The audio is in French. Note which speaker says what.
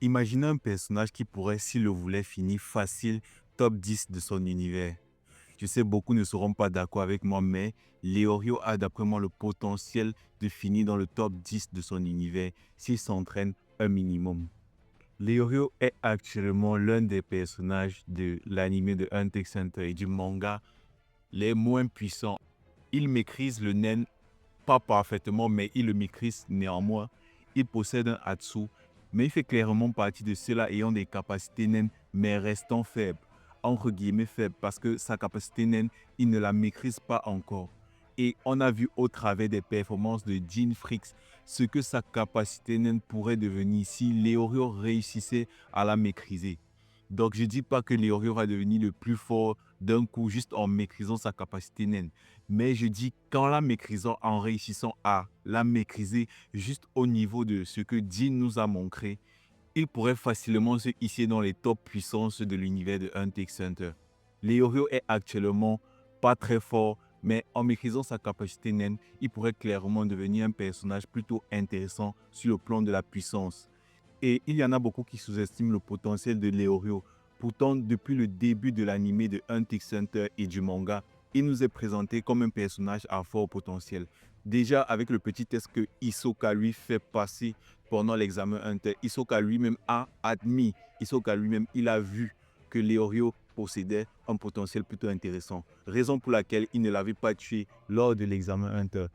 Speaker 1: Imaginez un personnage qui pourrait, s'il le voulait, finir facile top 10 de son univers. Je sais, beaucoup ne seront pas d'accord avec moi, mais Leorio a d'après moi le potentiel de finir dans le top 10 de son univers s'il s'entraîne un minimum. Leorio est actuellement l'un des personnages de l'anime de Hunter x Hunter et du manga les moins puissants. Il maîtrise le nen, pas parfaitement, mais il le maîtrise néanmoins. Il possède un Hatsu, mais il fait clairement partie de ceux-là ayant des capacités naines, mais restant faibles. Entre guillemets faibles, parce que sa capacité naine, il ne la maîtrise pas encore. Et on a vu au travers des performances de Jean Fricks ce que sa capacité naine pourrait devenir si Leorio réussissait à la maîtriser. Donc je ne dis pas que Leorio va devenir le plus fort d'un coup juste en maîtrisant sa capacité naine. Mais je dis qu'en la maîtrisant, en réussissant à la maîtriser juste au niveau de ce que Dean nous a montré, il pourrait facilement se hisser dans les top puissances de l'univers de Hunter x Hunter. Leorio est actuellement pas très fort, mais en maîtrisant sa capacité naine, il pourrait clairement devenir un personnage plutôt intéressant sur le plan de la puissance. Et il y en a beaucoup qui sous-estiment le potentiel de Leorio. Pourtant, depuis le début de l'anime de Hunter x Hunter et du manga, il nous est présenté comme un personnage à fort potentiel. Déjà, avec le petit test que Hisoka lui fait passer pendant l'examen Hunter, Hisoka lui-même a admis, Hisoka lui-même, il a vu que Leorio possédait un potentiel plutôt intéressant. Raison pour laquelle il ne l'avait pas tué lors de l'examen Hunter.